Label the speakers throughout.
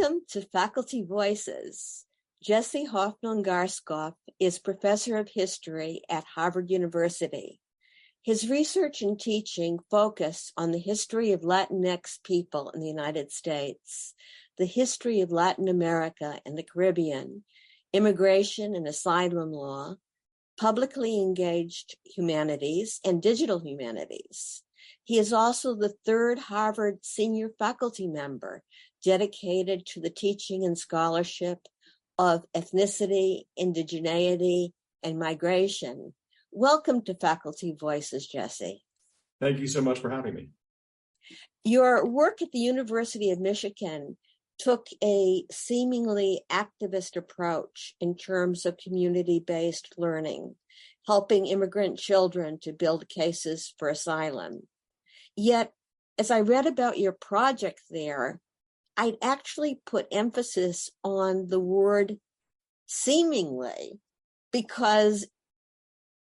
Speaker 1: Welcome to Faculty Voices. Jesse Hoffnung-Garskof is professor of history at Harvard University. His research and teaching focus on the history of Latinx people in the United States, the history of Latin America and the Caribbean, immigration and asylum law, publicly engaged humanities, and digital humanities. He is also the third Harvard senior faculty member dedicated to the teaching and scholarship of ethnicity, indigeneity, and migration. Welcome to Faculty Voices, Jesse.
Speaker 2: Thank you so much for having me.
Speaker 1: Your work at the University of Michigan took a seemingly activist approach in terms of community-based learning, helping immigrant children to build cases for asylum. Yet, as I read about your project there, I'd actually put emphasis on the word seemingly, because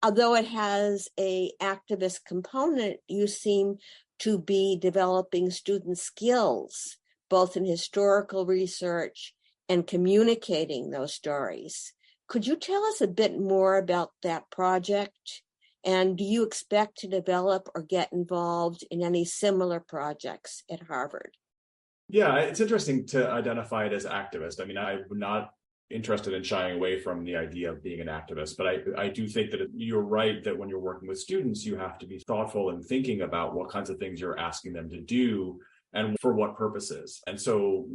Speaker 1: although it has an activist component, you seem to be developing student skills, both in historical research and communicating those stories. Could you tell us a bit more about that project? And do you expect to develop or get involved in any similar projects at Harvard?
Speaker 2: Yeah, it's interesting to identify it as activist. I mean, I'm not interested in shying away from the idea of being an activist, but I do think that you're right that when you're working with students, you have to be thoughtful and thinking about what kinds of things you're asking them to do and for what purposes. And so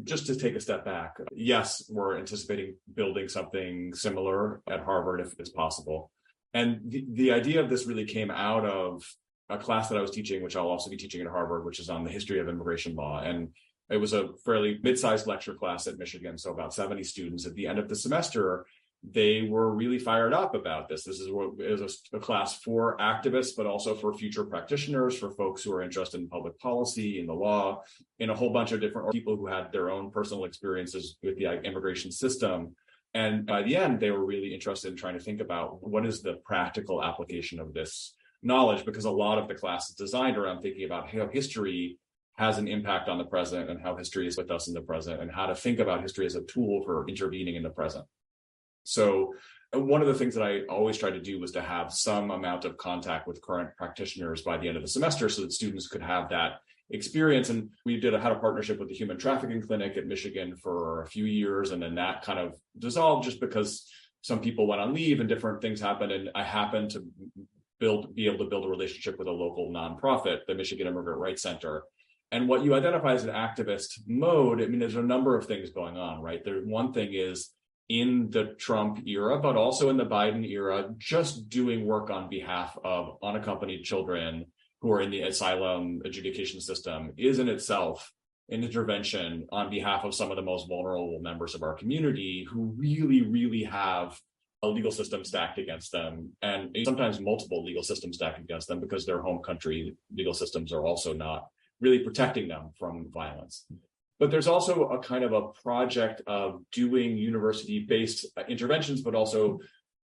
Speaker 2: just to take a step back, yes, we're anticipating building something similar at Harvard if it's possible. And the idea of this really came out of a class that I was teaching, which I'll also be teaching at Harvard, which is on the history of immigration law. And it was a fairly mid-sized lecture class at Michigan, so about 70 students. At the end of the semester, they were really fired up about this. This is what is a class for activists, but also for future practitioners, for folks who are interested in public policy, in the law, in a whole bunch of different people who had their own personal experiences with the immigration system. And by the end, they were really interested in trying to think about what is the practical application of this knowledge, because a lot of the class is designed around thinking about how history has an impact on the present and how history is with us in the present and how to think about history as a tool for intervening in the present. So one of the things that I always tried to do was to have some amount of contact with current practitioners by the end of the semester so that students could have that experience. And we had a partnership with the Human Trafficking Clinic at Michigan for a few years, and then that kind of dissolved just because some people went on leave and different things happened. And I happened to be able to build a relationship with a local nonprofit, the Michigan Immigrant Rights Center. And what you identify as an activist mode, I mean, there's a number of things going on, right? One thing is in the Trump era, but also in the Biden era, just doing work on behalf of unaccompanied children who are in the asylum adjudication system is in itself an intervention on behalf of some of the most vulnerable members of our community who really, really have a legal system stacked against them, and sometimes multiple legal systems stacked against them because their home country legal systems are also not really protecting them from violence. But there's also a kind of a project of doing university-based interventions, but also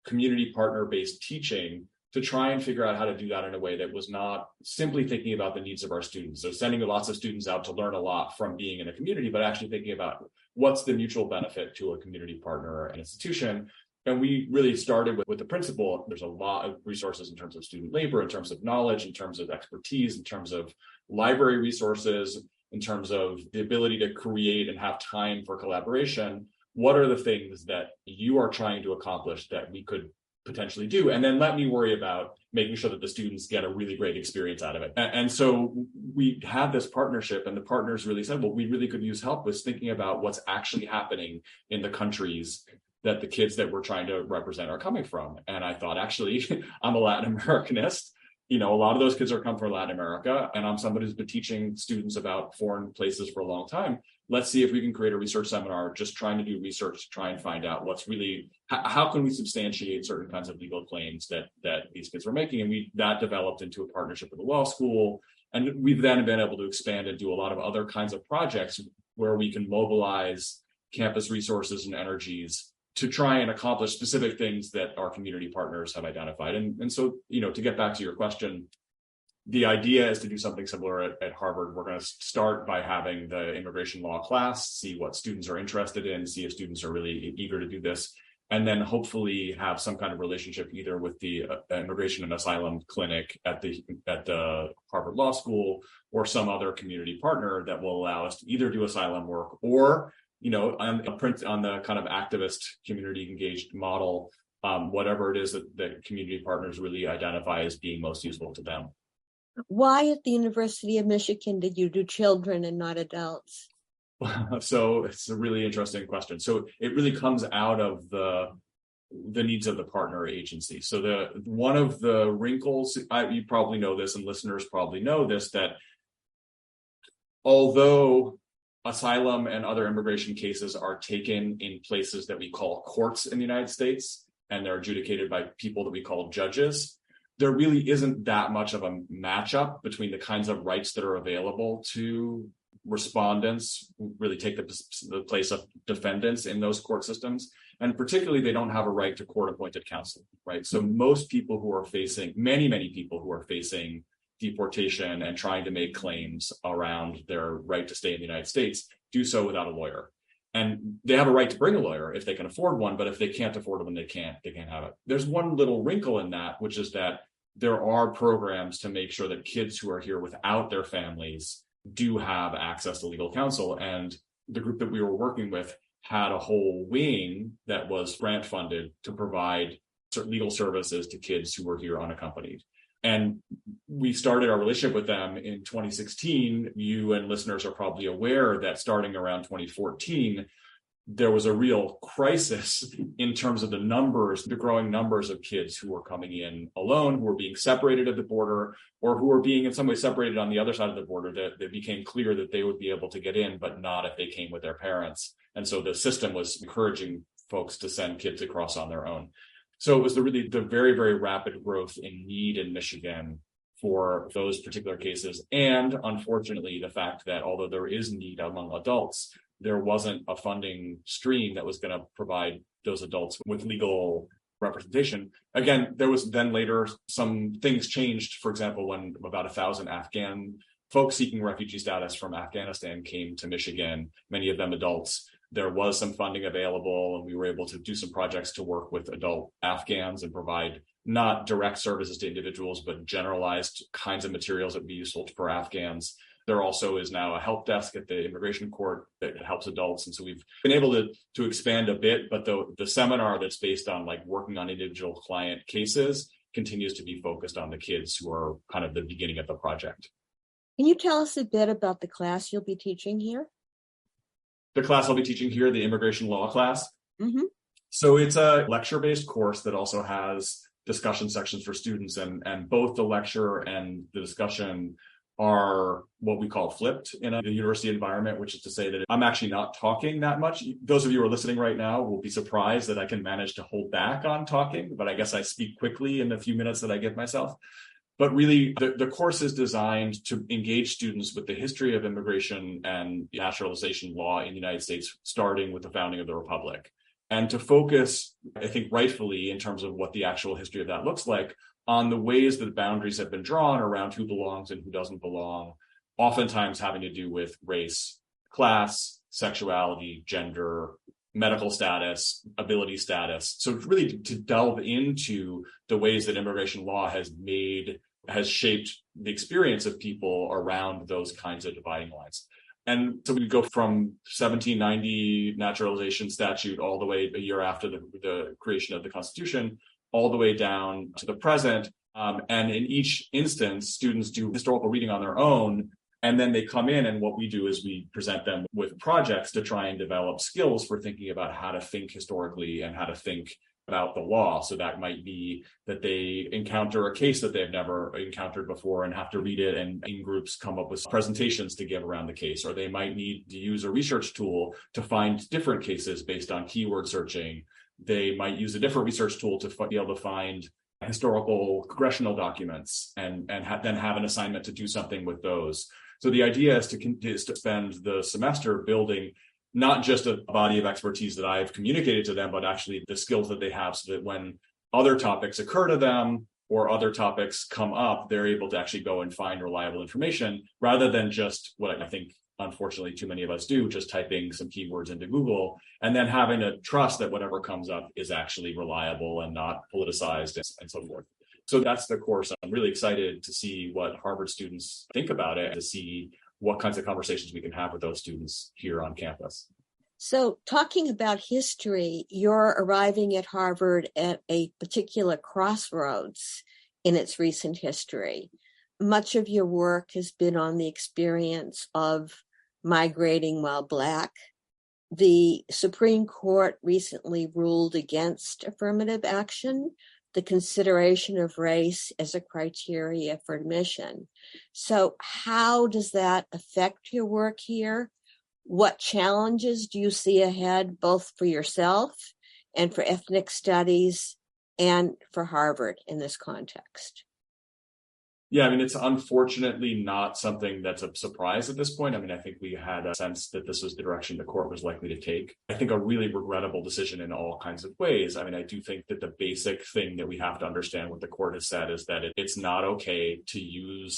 Speaker 2: community partner-based teaching to try and figure out how to do that in a way that was not simply thinking about the needs of our students. So sending lots of students out to learn a lot from being in a community, but actually thinking about what's the mutual benefit to a community partner or an institution. And we really started with the principle. There's a lot of resources in terms of student labor, in terms of knowledge, in terms of expertise, in terms of library resources, in terms of the ability to create and have time for collaboration. What are the things that you are trying to accomplish that we could potentially do? And then let me worry about making sure that the students get a really great experience out of it. And so we had this partnership, and the partners really said, well, we really could use help with thinking about what's actually happening in the countries that the kids that we're trying to represent are coming from. And I thought, actually, I'm a Latin Americanist. You know, a lot of those kids are come from Latin America, and I'm somebody who's been teaching students about foreign places for a long time. Let's see if we can create a research seminar, just trying to do research to try and find out what's really, how can we substantiate certain kinds of legal claims that these kids were making. And that developed into a partnership with the law school. And we've then been able to expand and do a lot of other kinds of projects where we can mobilize campus resources and energies to try and accomplish specific things that our community partners have identified. And so, you know, to get back to your question, The idea is to do something similar at Harvard. We're going to start by having the immigration law class, see what students are interested in, see if students are really eager to do this, and then hopefully have some kind of relationship either with the immigration and asylum clinic at the Harvard Law School or some other community partner that will allow us to either do asylum work or, on the kind of activist community engaged model, whatever it is that community partners really identify as being most useful to them.
Speaker 1: Why at the University of Michigan did you do children and not adults?
Speaker 2: So it's a really interesting question. So it really comes out of the needs of the partner agency. So one of the wrinkles, you probably know this, and listeners probably know this, that although asylum and other immigration cases are taken in places that we call courts in the United States, and they're adjudicated by people that we call judges, there really isn't that much of a matchup between the kinds of rights that are available to respondents who really take the place of defendants in those court systems. And particularly, they don't have a right to court-appointed counsel, right? So most people who are facing, many people who are facing deportation and trying to make claims around their right to stay in the United States do so without a lawyer. And they have a right to bring a lawyer if they can afford one, but if they can't afford one, they can't have it. There's one little wrinkle in that, which is that there are programs to make sure that kids who are here without their families do have access to legal counsel. And the group that we were working with had a whole wing that was grant funded to provide legal services to kids who were here unaccompanied. And we started our relationship with them in 2016. You and listeners are probably aware that starting around 2014, there was a real crisis in terms of the growing numbers of kids who were coming in alone, who were being separated at the border, or who were being in some way separated on the other side of the border, that it became clear that they would be able to get in, but not if they came with their parents. And so the system was encouraging folks to send kids across on their own. So it was the very, very rapid growth in need in Michigan for those particular cases. And unfortunately, the fact that although there is need among adults, there wasn't a funding stream that was going to provide those adults with legal representation. Again, there was then later some things changed. For example, when about 1,000 Afghan folks seeking refugee status from Afghanistan came to Michigan, many of them adults, there was some funding available, and we were able to do some projects to work with adult Afghans and provide not direct services to individuals, but generalized kinds of materials that would be useful for Afghans. There also is now a help desk at the immigration court that helps adults. And so we've been able to expand a bit, but the seminar that's based on working on individual client cases continues to be focused on the kids who are kind of the beginning of the project.
Speaker 1: Can you tell us a bit about the class you'll be teaching here?
Speaker 2: The class I'll be teaching here, the immigration law class.
Speaker 1: Mm-hmm.
Speaker 2: So it's a lecture-based course that also has discussion sections for students, and both the lecture and the discussion are what we call flipped in a university environment, which is to say that I'm actually not talking that much. Those of you who are listening right now will be surprised that I can manage to hold back on talking, but I guess I speak quickly in the few minutes that I give myself. But really, the course is designed to engage students with the history of immigration and naturalization law in the United States, starting with the founding of the Republic, and to focus, I think rightfully, in terms of what the actual history of that looks like, on the ways that boundaries have been drawn around who belongs and who doesn't belong, oftentimes having to do with race, class, sexuality, gender, medical status, ability status. So it's really to delve into the ways that immigration law has shaped the experience of people around those kinds of dividing lines. And so we go from 1790 naturalization statute all the way a year after the creation of the Constitution, all the way down to the present. And in each instance, students do historical reading on their own. And then they come in, and what we do is we present them with projects to try and develop skills for thinking about how to think historically and how to think about the law. So that might be that they encounter a case that they've never encountered before and have to read it, and in groups come up with presentations to give around the case. Or they might need to use a research tool to find different cases based on keyword searching. They might use a different research tool to be able to find historical congressional documents and then have an assignment to do something with those. So the idea is to spend the semester building not just a body of expertise that I've communicated to them, but actually the skills that they have, so that when other topics occur to them, or other topics come up, they're able to actually go and find reliable information rather than just what I think, unfortunately, too many of us do, just typing some keywords into Google and then having to trust that whatever comes up is actually reliable and not politicized and so forth. So that's the course. I'm really excited to see what Harvard students think about it, to see what kinds of conversations we can have with those students here on campus.
Speaker 1: So talking about history, you're arriving at Harvard at a particular crossroads in its recent history. Much of your work has been on the experience of migrating while Black. The Supreme Court recently ruled against affirmative action, the consideration of race as a criteria for admission. So how does that affect your work here? What challenges do you see ahead, both for yourself and for ethnic studies and for Harvard in this context?
Speaker 2: Yeah, I mean, it's unfortunately not something that's a surprise at this point. I mean, I think we had a sense that this was the direction the court was likely to take. I think a really regrettable decision in all kinds of ways. I mean, I do think that the basic thing that we have to understand what the court has said is that it's not okay to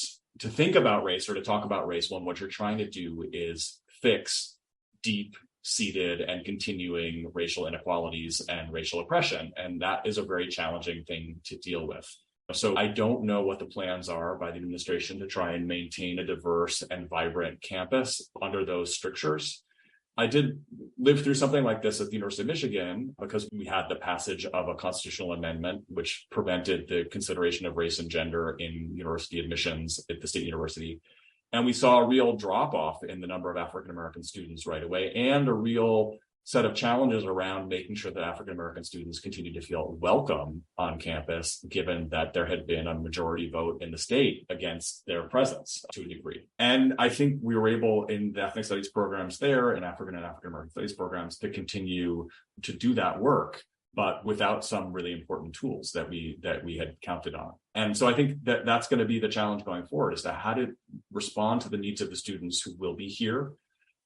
Speaker 2: think about race or to talk about race when what you're trying to do is fix deep-seated and continuing racial inequalities and racial oppression. And that is a very challenging thing to deal with. So I don't know what the plans are by the administration to try and maintain a diverse and vibrant campus under those strictures. I did live through something like this at the University of Michigan because we had the passage of a constitutional amendment which prevented the consideration of race and gender in university admissions at the state university. And we saw a real drop off in the number of African-American students right away, and a real set of challenges around making sure that African-American students continue to feel welcome on campus, given that there had been a majority vote in the state against their presence to a degree. And I think we were able in the ethnic studies programs there and African-American studies programs to continue to do that work, but without some really important tools that we had counted on. And so I think that that's going to be the challenge going forward, is to how to respond to the needs of the students who will be here,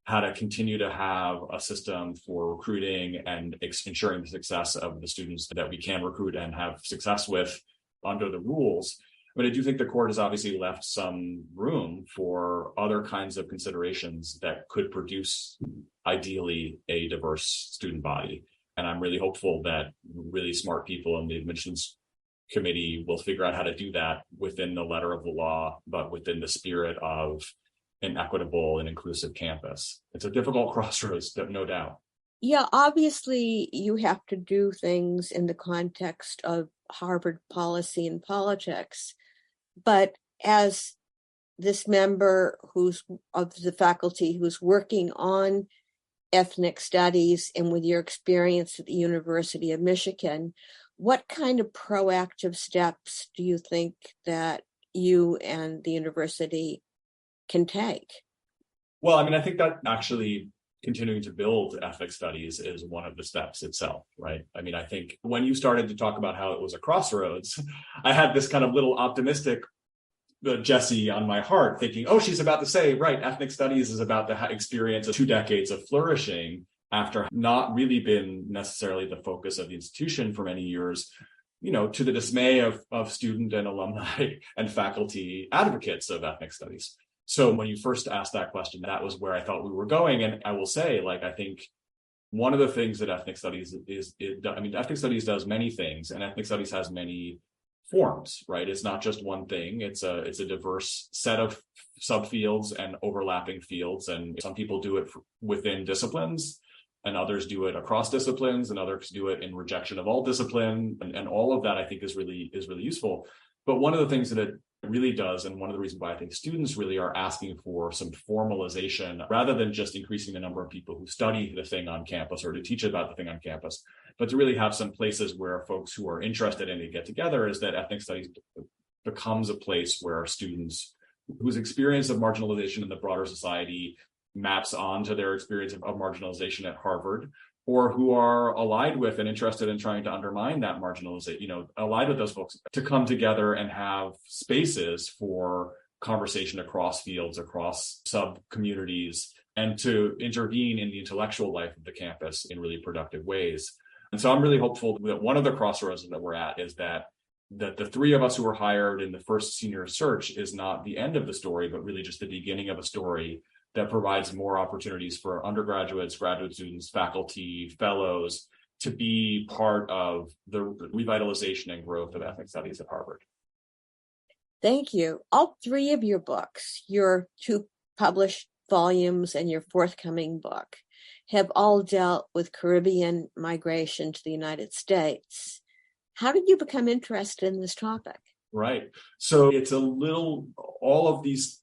Speaker 2: how to continue to have a system for recruiting and ensuring the success of the students that we can recruit and have success with under the rules. But I do think the court has obviously left some room for other kinds of considerations that could produce, ideally, a diverse student body. And I'm really hopeful that really smart people in the admissions committee will figure out how to do that within the letter of the law, but within the spirit of an equitable and inclusive campus. It's a difficult crossroads, no doubt.
Speaker 1: Yeah, obviously you have to do things in the context of Harvard policy and politics. But as this member of the faculty who's working on ethnic studies and with your experience at the University of Michigan, what kind of proactive steps do you think that you and the university can take?
Speaker 2: Well, I mean, I think that actually continuing to build ethnic studies is one of the steps itself, right? I mean, I think when you started to talk about how it was a crossroads, I had this kind of little optimistic Jessie on my heart thinking, oh, she's about to say, right, ethnic studies is about the experience of 2 decades of flourishing after not really been necessarily the focus of the institution for many years, to the dismay of student and alumni and faculty advocates of ethnic studies. So when you first asked that question, that was where I thought we were going. And I will say, I think one of the things that ethnic studies ethnic studies does many things, and ethnic studies has many forms, right? It's not just one thing. It's a diverse set of subfields and overlapping fields. And some people do it within disciplines, and others do it across disciplines, and others do it in rejection of all discipline. And all of that, I think, is really useful. But one of the things that it really does, and one of the reasons why I think students really are asking for some formalization, rather than just increasing the number of people who study the thing on campus or to teach about the thing on campus, but to really have some places where folks who are interested in it get together, is that ethnic studies becomes a place where students whose experience of marginalization in the broader society maps onto their experience of marginalization at Harvard, or who are allied with and interested in trying to undermine that marginalization, allied with those folks, to come together and have spaces for conversation across fields, across sub-communities, and to intervene in the intellectual life of the campus in really productive ways. And so I'm really hopeful that one of the crossroads that we're at is that that the three of us who were hired in the first senior search is not the end of the story, but really just the beginning of a story that provides more opportunities for undergraduates, graduate students, faculty, fellows to be part of the revitalization and growth of ethnic studies at Harvard.
Speaker 1: Thank you. All three of your books, your two published volumes and your forthcoming book, have all dealt with Caribbean migration to the United States. How did you become interested in this topic?
Speaker 2: Right. So it's a little, all of these,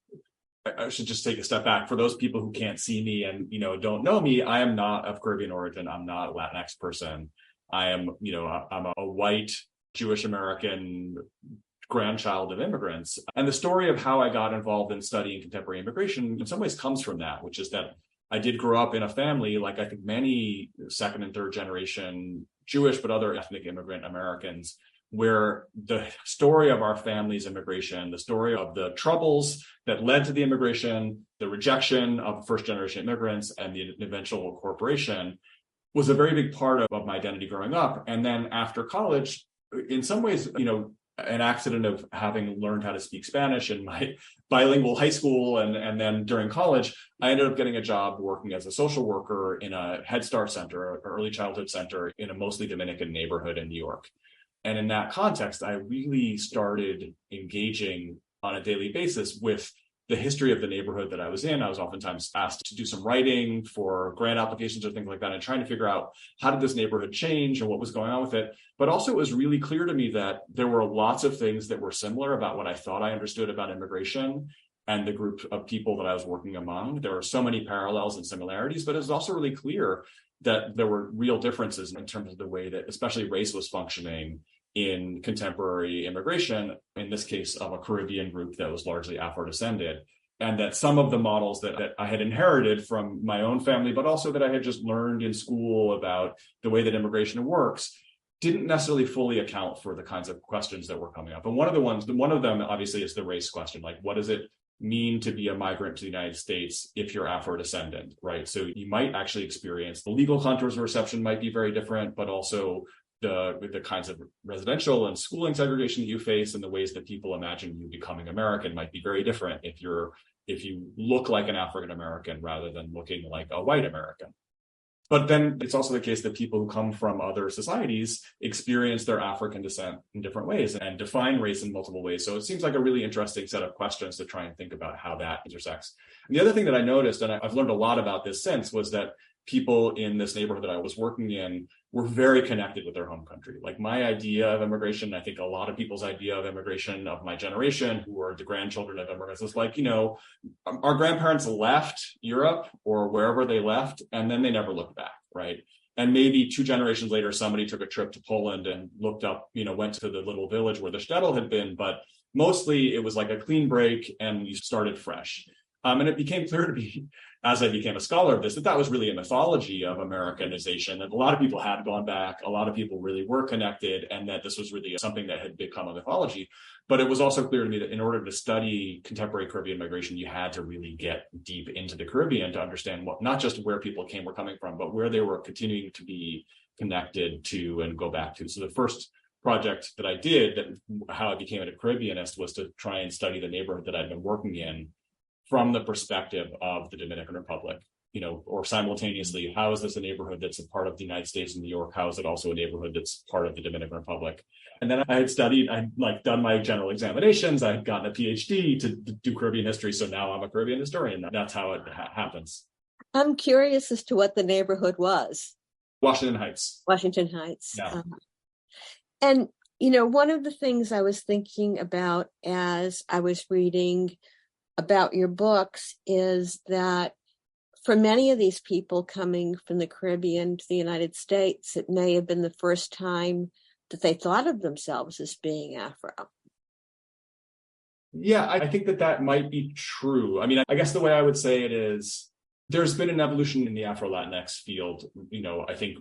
Speaker 2: I should just take a step back. For those people who can't see me and, don't know me, I am not of Caribbean origin. I'm not a Latinx person. I am, I'm a white Jewish American grandchild of immigrants. And the story of how I got involved in studying contemporary immigration in some ways comes from that, which is that I did grow up in a family, like I think many second and third generation Jewish, but other ethnic immigrant Americans, where the story of our family's immigration, the story of the troubles that led to the immigration, the rejection of first generation immigrants, and the eventual incorporation was a very big part of my identity growing up. And then after college, in some ways, an accident of having learned how to speak Spanish in my bilingual high school and then during college, I ended up getting a job working as a social worker in a Head Start center, an early childhood center in a mostly Dominican neighborhood in New York. And in that context, I really started engaging on a daily basis with the history of the neighborhood that I was in. I was oftentimes asked to do some writing for grant applications or things like that, and trying to figure out how did this neighborhood change and what was going on with it. But also it was really clear to me that there were lots of things that were similar about what I thought I understood about immigration and the group of people that I was working among. There were so many parallels and similarities, but it was also really clear that there were real differences in terms of the way that especially race was functioning in contemporary immigration, in this case of a Caribbean group that was largely Afro-descended, and that some of the models that I had inherited from my own family, but also that I had just learned in school about the way that immigration works, didn't necessarily fully account for the kinds of questions that were coming up. And one of them obviously is the race question, like what does it mean to be a migrant to the United States if you're Afro-descendant, right? So you might actually experience the legal contours of reception might be very different, but also the kinds of residential and schooling segregation that you face and the ways that people imagine you becoming American might be very different if you look like an African American rather than looking like a white American. But then it's also the case that people who come from other societies experience their African descent in different ways and define race in multiple ways. So it seems like a really interesting set of questions to try and think about how that intersects. And the other thing that I noticed, and I've learned a lot about this since, was that people in this neighborhood that I was working in were very connected with their home country. Like my idea of immigration, I think a lot of people's idea of immigration of my generation, who are the grandchildren of immigrants, is like, our grandparents left Europe or wherever they left, and then they never looked back, right? And maybe 2 generations later, somebody took a trip to Poland and looked up, went to the little village where the shtetl had been, but mostly it was like a clean break and you started fresh. And it became clear to me as I became a scholar of this, that was really a mythology of Americanization, that a lot of people had gone back, a lot of people really were connected, and that this was really something that had become a mythology. But it was also clear to me that in order to study contemporary Caribbean migration, you had to really get deep into the Caribbean to understand not just where people were coming from, but where they were continuing to be connected to and go back to. So the first project that I did, how I became a Caribbeanist, was to try and study the neighborhood that I'd been working in from the perspective of the Dominican Republic, or simultaneously, how is this a neighborhood that's a part of the United States and New York? How is it also a neighborhood that's part of the Dominican Republic? And then I'd done my general examinations. I had gotten a PhD to do Caribbean history. So now I'm a Caribbean historian. That's how it happens.
Speaker 1: I'm curious as to what the neighborhood was.
Speaker 2: Washington Heights.
Speaker 1: Washington Heights.
Speaker 2: Yeah.
Speaker 1: And, one of the things I was thinking about as I was reading about your books is that for many of these people coming from the Caribbean to the United States, it may have been the first time that they thought of themselves as being Afro.
Speaker 2: Yeah, I think that might be true. I mean, I guess the way I would say it is there's been an evolution in the Afro-Latinx field, I think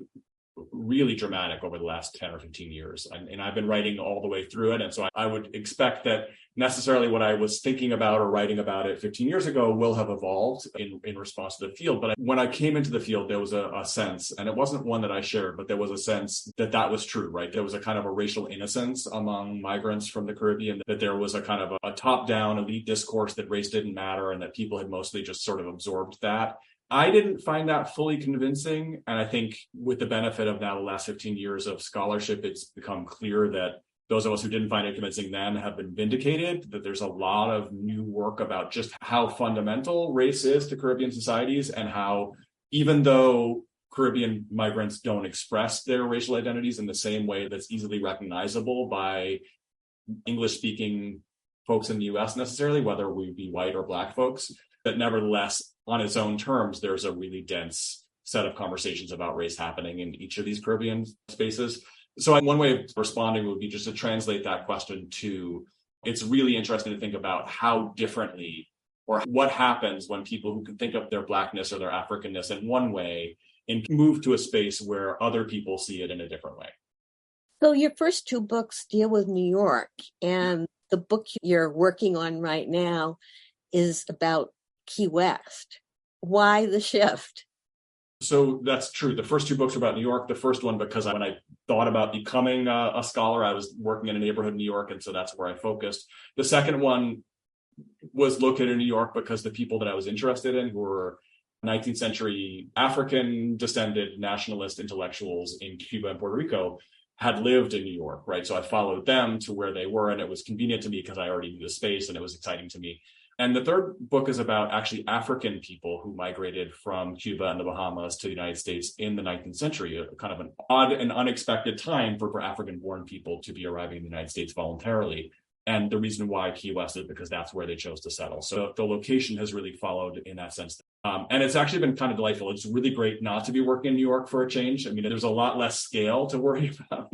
Speaker 2: really dramatic over the last 10 or 15 years. And I've been writing all the way through it. And so I would expect that necessarily what I was thinking about or writing about it 15 years ago will have evolved in response to the field. But when I came into the field, there was a sense, and it wasn't one that I shared, but there was a sense that that was true, right? There was a kind of a racial innocence among migrants from the Caribbean, that there was a kind of a top-down elite discourse that race didn't matter and that people had mostly just sort of absorbed that. I didn't find that fully convincing. And I think with the benefit of now the last 15 years of scholarship, it's become clear that those of us who didn't find it convincing then have been vindicated, that there's a lot of new work about just how fundamental race is to Caribbean societies, and how even though Caribbean migrants don't express their racial identities in the same way that's easily recognizable by English-speaking folks in the US necessarily, whether we be white or Black folks, that nevertheless, on its own terms, there's a really dense set of conversations about race happening in each of these Caribbean spaces. So one way of responding would be just to translate that question to, it's really interesting to think about how differently, or what happens when people who can think of their Blackness or their Africanness in one way and move to a space where other people see it in a different way.
Speaker 1: So your first two books deal with New York, and the book you're working on right now is about Key West. Why the shift?
Speaker 2: So that's true. The first two books are about New York. The first one, because when I thought about becoming a scholar, I was working in a neighborhood in New York, and so that's where I focused. The second one was located in New York because the people that I was interested in were 19th century African descended nationalist intellectuals in Cuba and Puerto Rico had lived in New York, right? So I followed them to where they were, and it was convenient to me because I already knew the space and it was exciting to me. And the third book is about actually African people who migrated from Cuba and the Bahamas to the United States in the 19th century, a kind of an odd and unexpected time for African-born people to be arriving in the United States voluntarily. And the reason why Key West is because that's where they chose to settle. So the location has really followed in that sense. And it's actually been kind of delightful. It's really great not to be working in New York for a change. I mean, there's a lot less scale to worry about.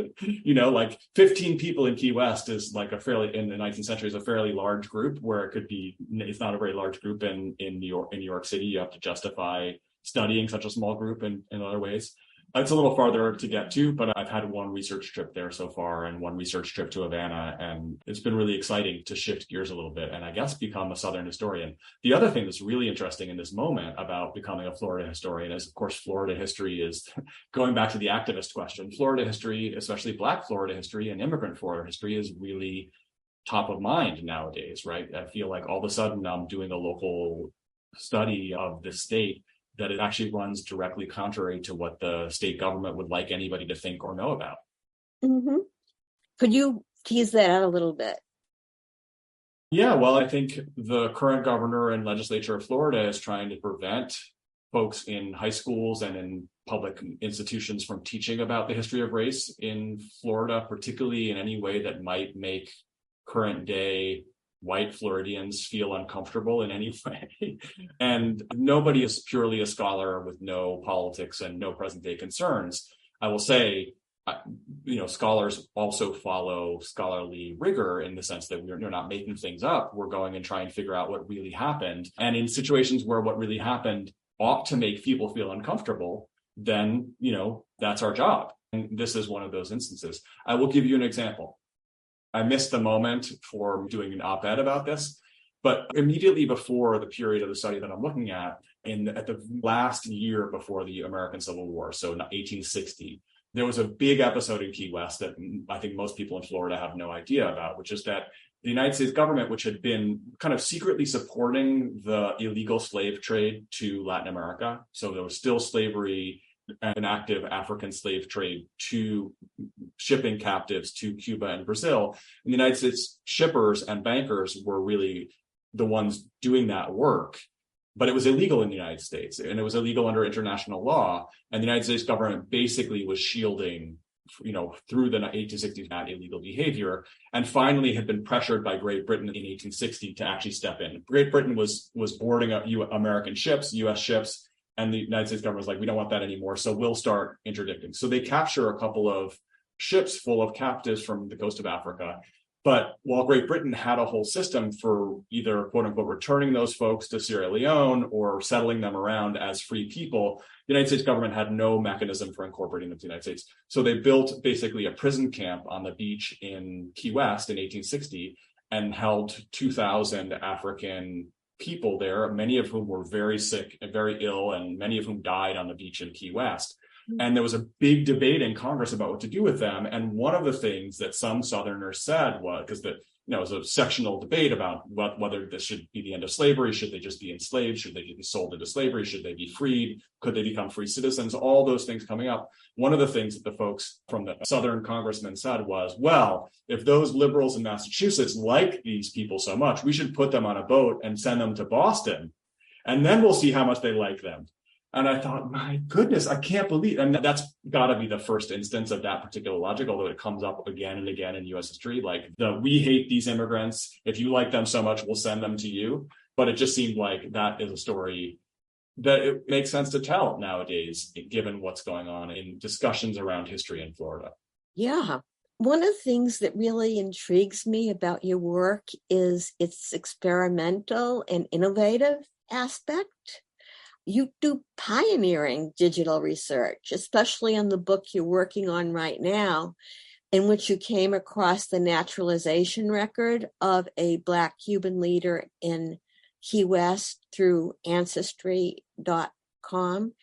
Speaker 2: Like 15 people in Key West is like in the 19th century is a fairly large group, where it's not a very large group in New York City. You have to justify studying such a small group in other ways. It's a little farther to get to, but I've had one research trip there so far and one research trip to Havana, and it's been really exciting to shift gears a little bit and I guess become a Southern historian. The other thing that's really interesting in this moment about becoming a Florida historian is, of course, Florida history is going back to the activist question. Florida history, especially Black Florida history and immigrant Florida history, is really top of mind nowadays, right? I feel like all of a sudden I'm doing a local study of the state that it actually runs directly contrary to what the state government would like anybody to think or know about.
Speaker 1: Mm-hmm. Could you tease that out a little bit?
Speaker 2: Yeah, well, I think the current governor and legislature of Florida is trying to prevent folks in high schools and in public institutions from teaching about the history of race in Florida, particularly in any way that might make current day white Floridians feel uncomfortable in any way. And nobody is purely a scholar with no politics and no present day concerns. I will say, scholars also follow scholarly rigor in the sense that we're not making things up. We're going and trying to figure out what really happened. And in situations where what really happened ought to make people feel uncomfortable, then, that's our job. And this is one of those instances. I will give you an example. I missed the moment for doing an op-ed about this, but immediately before the period of the study that I'm looking at the last year before the American Civil War, so in 1860, there was a big episode in Key West that I think most people in Florida have no idea about, which is that the United States government, which had been kind of secretly supporting the illegal slave trade to Latin America, so there was still slavery, an active African slave trade to shipping captives to Cuba and Brazil. And the United States shippers and bankers were really the ones doing that work, but it was illegal in the United States and it was illegal under international law. And the United States government basically was shielding, through the 1860s, that illegal behavior, and finally had been pressured by Great Britain in 1860 to actually step in. Great Britain was boarding up American ships, U.S. ships, and the United States government was like, we don't want that anymore, so we'll start interdicting. So they capture a couple of ships full of captives from the coast of Africa. But while Great Britain had a whole system for either, quote unquote, returning those folks to Sierra Leone or settling them around as free people, the United States government had no mechanism for incorporating them to the United States. So they built basically a prison camp on the beach in Key West in 1860 and held 2,000 African people there, many of whom were very sick and very ill, and many of whom died on the beach in Key West. And there was a big debate in Congress about what to do with them. And one of the things that some Southerners said was, because it was a sectional debate about whether this should be the end of slavery, should they just be enslaved, should they be sold into slavery, should they be freed, could they become free citizens, all those things coming up. One of the things that the folks from the Southern congressmen said was, well, if those liberals in Massachusetts like these people so much, we should put them on a boat and send them to Boston, and then we'll see how much they like them. And I thought, my goodness, I can't believe, and that's got to be the first instance of that particular logic, although it comes up again and again in U.S. history, like we hate these immigrants. If you like them so much, we'll send them to you. But it just seemed like that is a story that it makes sense to tell nowadays, given what's going on in discussions around history in Florida.
Speaker 1: Yeah. One of the things that really intrigues me about your work is its experimental and innovative aspect. You do pioneering digital research, especially on the book you're working on right now, in which you came across the naturalization record of a Black Cuban leader in Key West through Ancestry.com.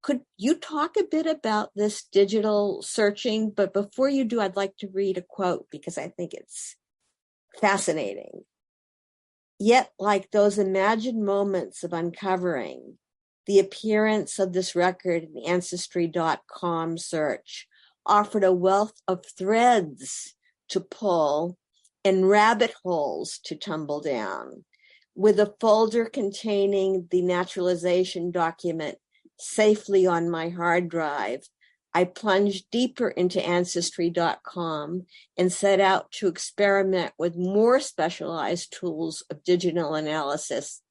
Speaker 1: Could you talk a bit about this digital searching? But before you do, I'd like to read a quote because I think it's fascinating. Yet, like those imagined moments of uncovering, the appearance of this record in the Ancestry.com search offered a wealth of threads to pull and rabbit holes to tumble down. With a folder containing the naturalization document safely on my hard drive, I plunged deeper into Ancestry.com and set out to experiment with more specialized tools of digital analysis,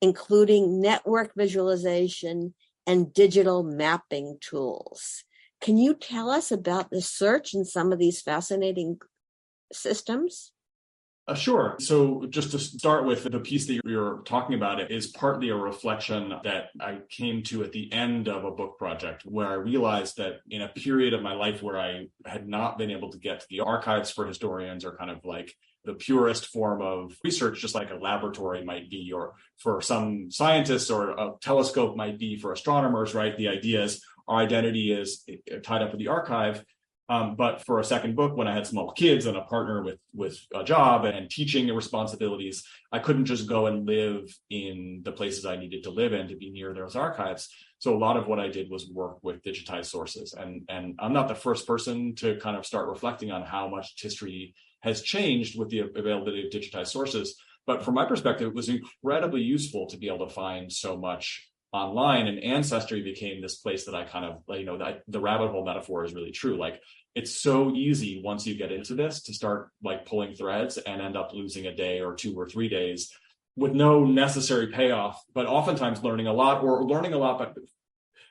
Speaker 1: including network visualization and digital mapping tools. Can you tell us about the search and some of these fascinating systems?
Speaker 2: Sure. So just to start with, the piece that you're talking about, it is partly a reflection that I came to at the end of a book project, where I realized that in a period of my life where I had not been able to get to the archives for historians, or kind of like the purest form of research, just like a laboratory might be, or for some scientists, or a telescope might be for astronomers, right? The idea is our identity is tied up with the archive. But for a second book, when I had small kids and a partner with a job and teaching responsibilities, I couldn't just go and live in the places I needed to live in to be near those archives. So a lot of what I did was work with digitized sources. And I'm not the first person to kind of start reflecting on how much history has changed with the availability of digitized sources. But from my perspective, it was incredibly useful to be able to find so much online, and Ancestry became this place that I kind of, that the rabbit hole metaphor is really true. Like, it's so easy once you get into this to start like pulling threads and end up losing a day or 2 or 3 days with no necessary payoff, but oftentimes learning a lot. But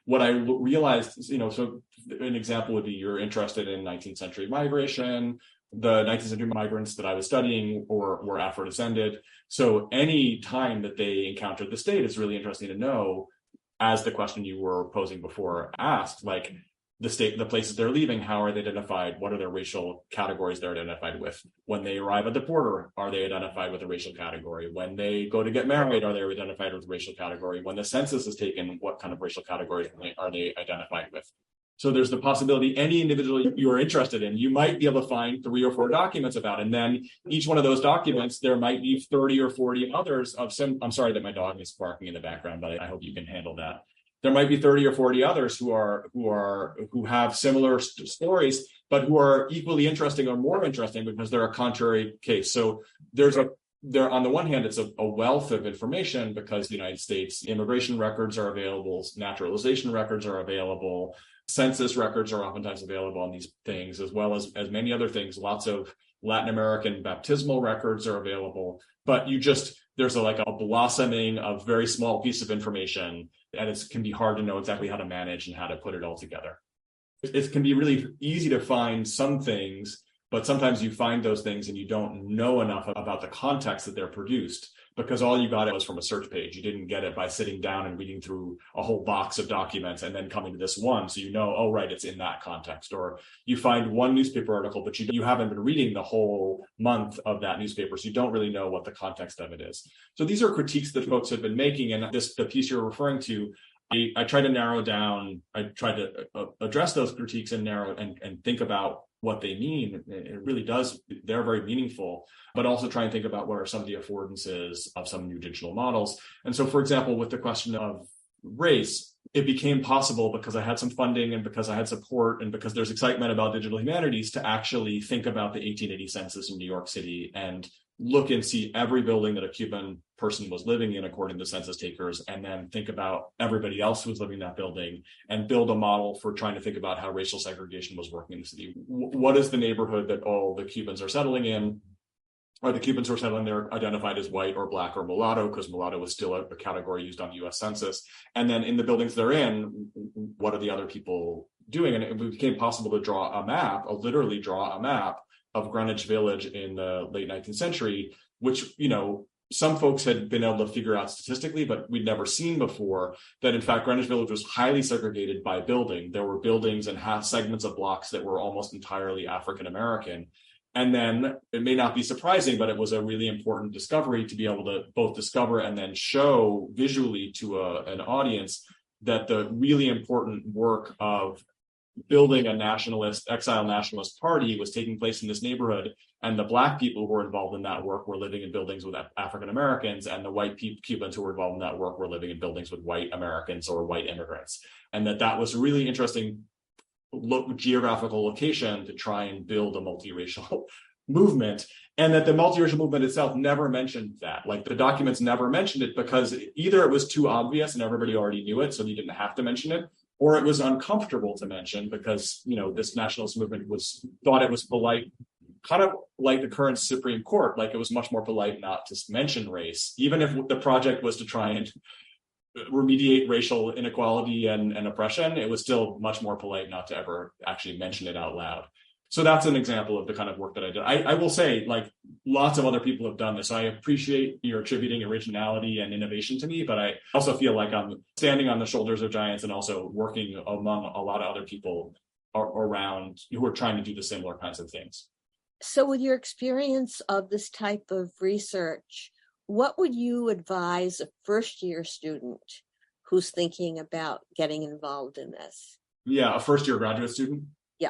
Speaker 2: what I realized, so an example would be, you're interested in 19th century migration. The 19th century migrants that I was studying were Afro-descended. So any time that they encountered the state is really interesting to know, as the question you were posing before asked, like the state, the places they're leaving, how are they identified? What are their racial categories they're identified with? When they arrive at the border, are they identified with a racial category? When they go to get married, are they identified with a racial category? When the census is taken, what kind of racial categories are they identified with? So there's the possibility any individual you're interested in, you might be able to find 3 or 4 documents about. And then each one of those documents, there might be 30 or 40 others of some. I'm sorry that my dog is barking in the background, but I hope you can handle that. There might be 30 or 40 others who have similar stories, but who are equally interesting or more interesting because they're a contrary case. So there, on the one hand, it's a wealth of information because the United States immigration records are available, naturalization records are available, census records are oftentimes available on these things, as well as many other things. Lots of Latin American baptismal records are available, but there's a blossoming of very small piece of information, and it can be hard to know exactly how to manage and how to put it all together. It can be really easy to find some things But sometimes you find those things and you don't know enough about the context that they're produced, because all you got it was from a search page. You didn't get it by sitting down and reading through a whole box of documents and then coming to this one. So you know, oh, right, it's in that context. Or you find one newspaper article, but you haven't been reading the whole month of that newspaper. So you don't really know what the context of it is. So these are critiques that folks have been making. And the piece you're referring to, I try to narrow down, I try to address those critiques and narrow and think about what they mean. It really does, they're very meaningful, but also try and think about what are some of the affordances of some new digital models. And so, for example, with the question of race, it became possible because I had some funding and because I had support and because there's excitement about digital humanities to actually think about the 1880 census in New York City and look and see every building that a Cuban person was living in according to census takers, and then think about everybody else who was living in that building and build a model for trying to think about how racial segregation was working in the city. What is the neighborhood that all the Cubans are settling in? Are the Cubans who are settling there identified as white or black or mulatto, because mulatto was still a category used on the US Census? And then in the buildings they're in, what are the other people doing? And it became possible to draw a map, literally draw a map of Greenwich Village in the late 19th century, which, some folks had been able to figure out statistically, but we'd never seen before, that in fact Greenwich Village was highly segregated by building. There were buildings and half segments of blocks that were almost entirely African American. And then it may not be surprising, but it was a really important discovery to be able to both discover and then show visually to an audience that the really important work of building a exile nationalist party was taking place in this neighborhood, and the Black people who were involved in that work were living in buildings with African Americans, and the white Cubans who were involved in that work were living in buildings with white Americans or white immigrants. And that was a really interesting geographical location to try and build a multiracial movement, and that the multiracial movement itself never mentioned that. Like, the documents never mentioned it because either it was too obvious and everybody already knew it, so you didn't have to mention it, or it was uncomfortable to mention because, this nationalist movement thought it was polite, kind of like the current Supreme Court, like it was much more polite not to mention race, even if the project was to try and remediate racial inequality and oppression. It was still much more polite not to ever actually mention it out loud. So that's an example of the kind of work that I did. I will say, like, lots of other people have done this. I appreciate your attributing originality and innovation to me, but I also feel like I'm standing on the shoulders of giants and also working among a lot of other people around who are trying to do the similar kinds of things.
Speaker 1: So with your experience of this type of research, what would you advise a first-year student who's thinking about getting involved in this?
Speaker 2: Yeah, a first-year graduate student?
Speaker 1: Yeah.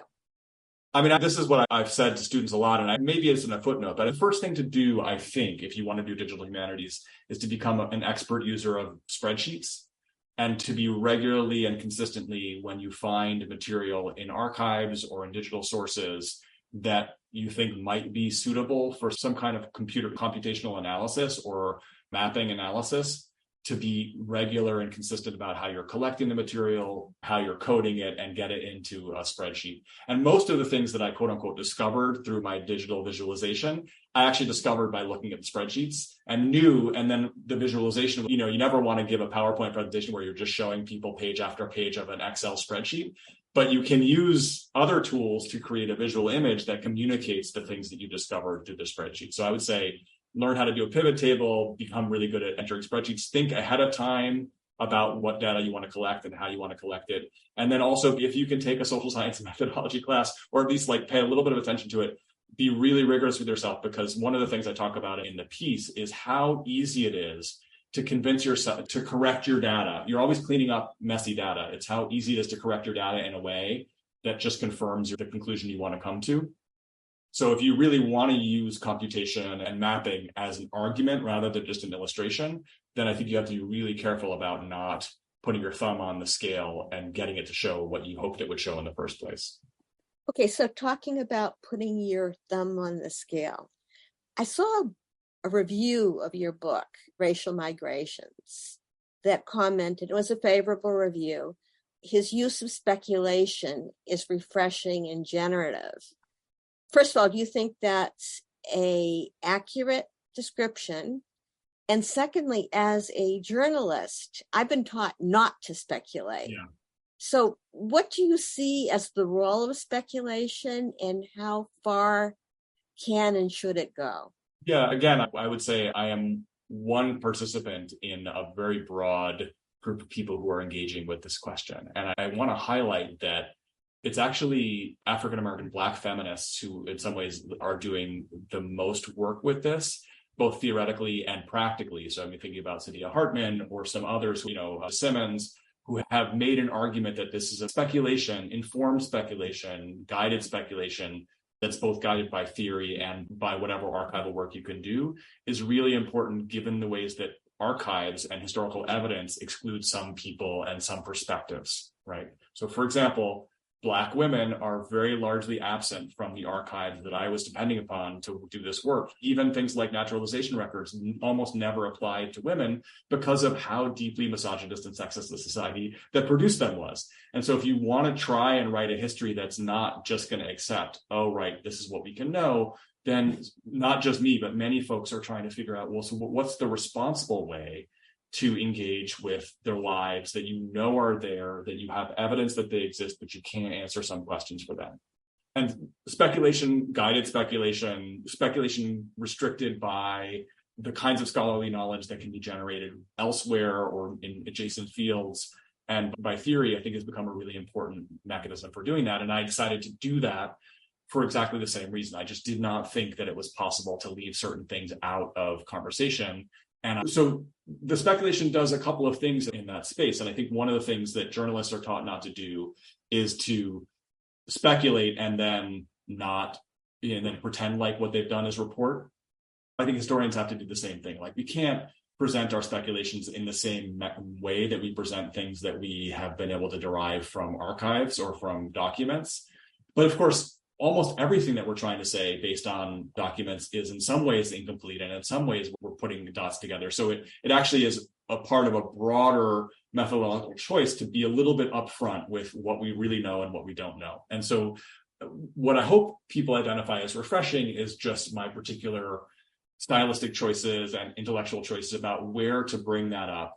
Speaker 2: I mean, this is what I've said to students a lot, and maybe it's in a footnote, but the first thing to do, I think, if you want to do digital humanities, is to become an expert user of spreadsheets, and to be regularly and consistently, when you find material in archives or in digital sources that you think might be suitable for some kind of computational analysis or mapping analysis, to be regular and consistent about how you're collecting the material, how you're coding it, and get it into a spreadsheet. And most of the things that I quote unquote discovered through my digital visualization, I actually discovered by looking at the spreadsheets and then the visualization, you never want to give a PowerPoint presentation where you're just showing people page after page of an Excel spreadsheet, but you can use other tools to create a visual image that communicates the things that you discovered through the spreadsheet. So I would say, learn how to do a pivot table, become really good at entering spreadsheets, think ahead of time about what data you want to collect and how you want to collect it. And then also, if you can take a social science methodology class, or at least pay a little bit of attention to it, be really rigorous with yourself, because one of the things I talk about in the piece is how easy it is to convince yourself to correct your data. You're always cleaning up messy data. It's how easy it is to correct your data in a way that just confirms the conclusion you want to come to. So if you really want to use computation and mapping as an argument rather than just an illustration, then I think you have to be really careful about not putting your thumb on the scale and getting it to show what you hoped it would show in the first place.
Speaker 1: Okay, so talking about putting your thumb on the scale, I saw a review of your book, Racial Migrations, that commented, it was a favorable review. His use of speculation is refreshing and generative. First of all, do you think that's an accurate description? And secondly, as a journalist, I've been taught not to speculate.
Speaker 2: Yeah.
Speaker 1: So what do you see as the role of speculation, and how far can and should it go?
Speaker 2: Yeah, again, I would say I am one participant in a very broad group of people who are engaging with this question. And I want to highlight that it's actually African American Black feminists who, in some ways, are doing the most work with this, both theoretically and practically. So I'm thinking about Sadia Hartman or some others, Simmons, who have made an argument that this is a speculation, informed speculation, guided speculation that's both guided by theory and by whatever archival work you can do, is really important given the ways that archives and historical evidence exclude some people and some perspectives, right? So for example, Black women are very largely absent from the archives that I was depending upon to do this work. Even things like naturalization records almost never applied to women because of how deeply misogynist and sexist the society that produced them was. And so if you want to try and write a history that's not just going to accept, oh, right, this is what we can know, then not just me, but many folks are trying to figure out, well, so what's the responsible way to engage with their lives that you know are there, that you have evidence that they exist, but you can't answer some questions for them. And speculation, guided speculation, speculation restricted by the kinds of scholarly knowledge that can be generated elsewhere or in adjacent fields, and by theory, I think has become a really important mechanism for doing that. And I decided to do that for exactly the same reason. I just did not think that it was possible to leave certain things out of conversation. And so the speculation does a couple of things in that space. And I think one of the things that journalists are taught not to do is to speculate and then pretend like what they've done is report. I think historians have to do the same thing. Like, we can't present our speculations in the same way that we present things that we have been able to derive from archives or from documents. But of course, almost everything that we're trying to say based on documents is in some ways incomplete, and in some ways we're putting the dots together. So it actually is a part of a broader methodological choice to be a little bit upfront with what we really know and what we don't know. And so what I hope people identify as refreshing is just my particular stylistic choices and intellectual choices about where to bring that up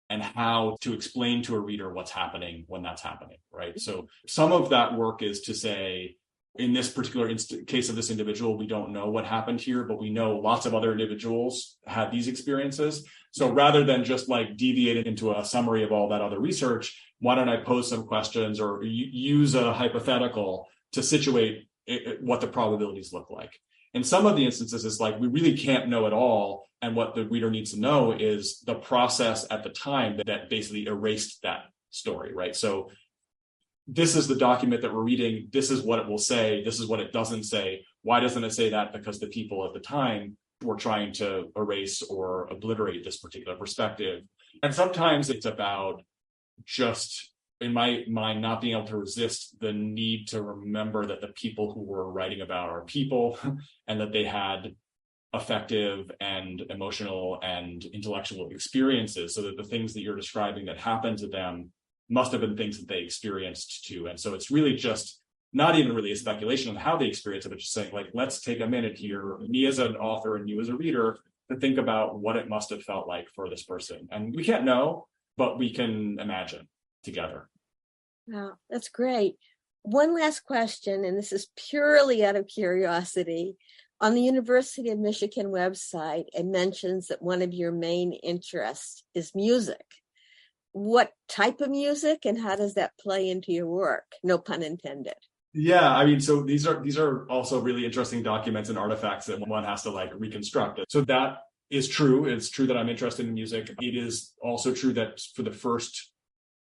Speaker 2: and how to explain to a reader what's happening when that's happening, right? So some of that work is to say, in this particular case of this individual, we don't know what happened here, but we know lots of other individuals had these experiences. So rather than just like deviate it into a summary of all that other research, why don't I pose some questions or use a hypothetical to situate what the probabilities look like? In some of the instances, it's like we really can't know it all. And what the reader needs to know is the process at the time that basically erased that story, right? So this is the document that we're reading. This is what it will say. This is what it doesn't say. Why doesn't it say that? Because the people at the time were trying to erase or obliterate this particular perspective. And sometimes it's about just, in my mind, not being able to resist the need to remember that the people who we're writing about are people and that they had affective and emotional and intellectual experiences, so that the things that you're describing that happened to them must have been things that they experienced too. And so it's really just not even really a speculation on how they experience it, but just saying, like, let's take a minute here, me as an author and you as a reader, to think about what it must have felt like for this person. And we can't know, but we can imagine together.
Speaker 1: Wow, that's great. One last question, and this is purely out of curiosity. On the University of Michigan website, it mentions that one of your main interests is music. What type of music, and how does that play into your work? No pun intended.
Speaker 2: Yeah, I mean, so these are also really interesting documents and artifacts that one has to like reconstruct. So that is true. It's true that I'm interested in music. It is also true that for the first,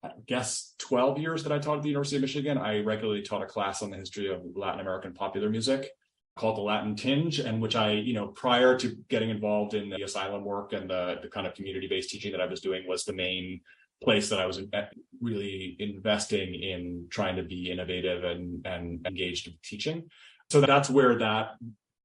Speaker 2: I guess, 12 years that I taught at the University of Michigan, I regularly taught a class on the history of Latin American popular music called the Latin Tinge, and which I, prior to getting involved in the asylum work and the kind of community-based teaching that I was doing, was the main place that I was really investing in trying to be innovative and engaged in teaching. So that's where that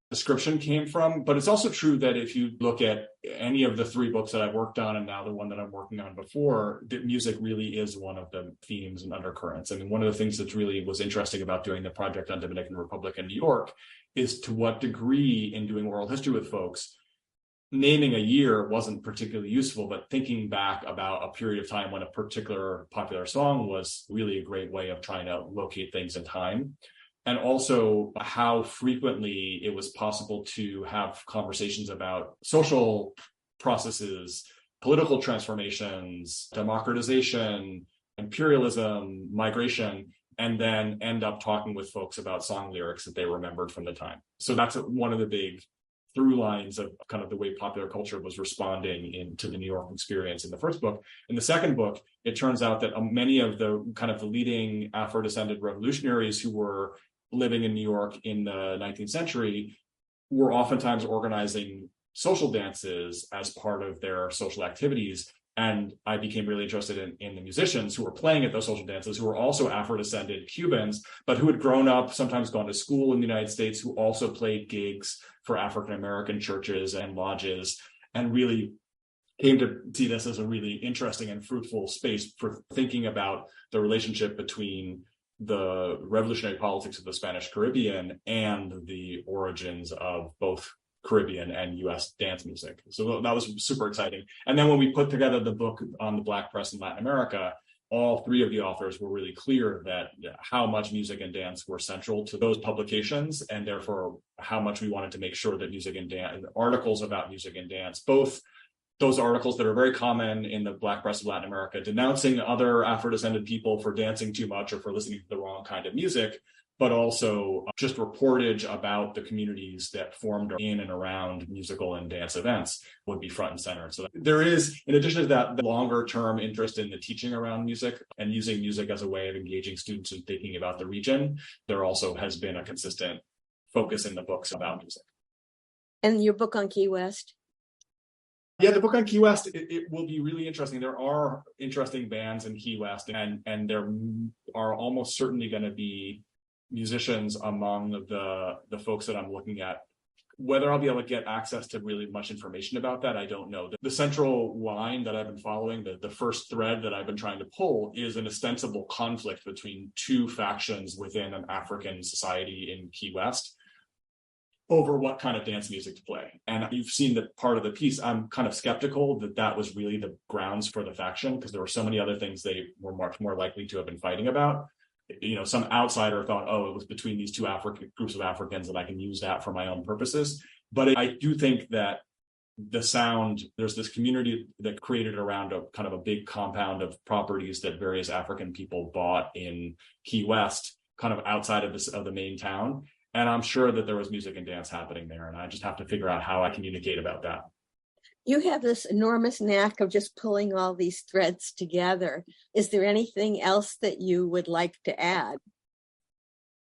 Speaker 2: description came from. But it's also true that if you look at any of the three books that I've worked on, and now the one that I'm working on before, that music really is one of the themes and undercurrents. I mean, one of the things that really was interesting about doing the project on Dominican Republic and New York is to what degree, in doing oral history with folks, naming a year wasn't particularly useful, but thinking back about a period of time when a particular popular song was really a great way of trying to locate things in time. And also how frequently it was possible to have conversations about social processes, political transformations, democratization, imperialism, migration, and then end up talking with folks about song lyrics that they remembered from the time. So that's one of the big through lines of kind of the way popular culture was responding into the New York experience in the first book. In the second book, it turns out that many of the kind of the leading Afro-descended revolutionaries who were living in New York in the 19th century were oftentimes organizing social dances as part of their social activities. And I became really interested in the musicians who were playing at those social dances, who were also Afro-descended Cubans, but who had grown up, sometimes gone to school in the United States, who also played gigs for African-American churches and lodges, and really came to see this as a really interesting and fruitful space for thinking about the relationship between the revolutionary politics of the Spanish Caribbean and the origins of both Caribbean and US dance music. So that was super exciting. And then when we put together the book on the Black press in Latin America, all three of the authors were really clear that how much music and dance were central to those publications, and therefore how much we wanted to make sure that music and dance, articles about music and dance, both those articles that are very common in the Black press of Latin America, denouncing other Afro-descended people for dancing too much or for listening to the wrong kind of music, but also just reportage about the communities that formed in and around musical and dance events would be front and center. So there is, in addition to that, the longer term interest in the teaching around music and using music as a way of engaging students in thinking about the region. There also has been a consistent focus in the books about music.
Speaker 1: And your book on Key West?
Speaker 2: Yeah, the book on Key West, it will be really interesting. There are interesting bands in Key West, and there are almost certainly going to be musicians among the folks that I'm looking at. Whether I'll be able to get access to really much information about that, I don't know. The central line that I've been following, the first thread that I've been trying to pull, is an ostensible conflict between two factions within an African society in Key West over what kind of dance music to play. And you've seen that part of the piece. I'm kind of skeptical that that was really the grounds for the faction, because there were so many other things they were much more likely to have been fighting about. You know, some outsider thought, oh, it was between these two groups of Africans, and I can use that for my own purposes. But I do think that the sound, there's this community that created around a kind of a big compound of properties that various African people bought in Key West, kind of outside of the main town. And I'm sure that there was music and dance happening there. And I just have to figure out how I communicate about that.
Speaker 1: You have this enormous knack of just pulling all these threads together. Is there anything else that you would like to add?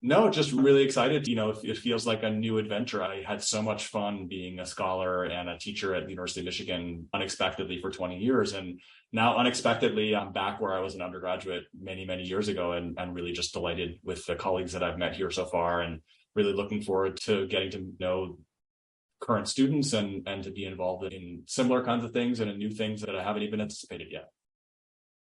Speaker 2: No, just really excited. You know, it feels like a new adventure. I had so much fun being a scholar and a teacher at the University of Michigan unexpectedly for 20 years. And now unexpectedly, I'm back where I was an undergraduate many, many years ago. And I'm really just delighted with the colleagues that I've met here so far, and really looking forward to getting to know current students and to be involved in similar kinds of things and in new things that I haven't even anticipated yet.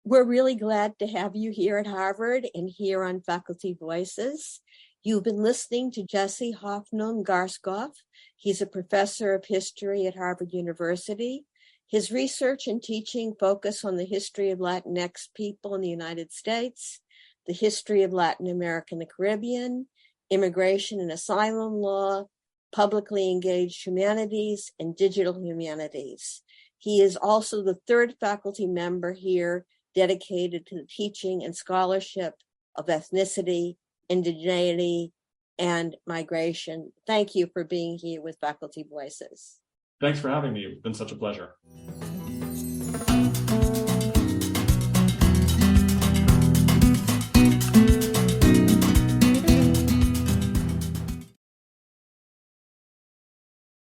Speaker 1: We're really glad to have you here at Harvard and here on Faculty Voices. You've been listening to Jesse Hoffnung-Garskof. He's a professor of history at Harvard University. His research and teaching focus on the history of Latinx people in the United States, the history of Latin America and the Caribbean, immigration and asylum law, publicly engaged humanities, and digital humanities. He is also the third faculty member here dedicated to the teaching and scholarship of ethnicity, indigeneity, and migration. Thank you for being here with Faculty Voices.
Speaker 2: Thanks for having me. It's been such a pleasure.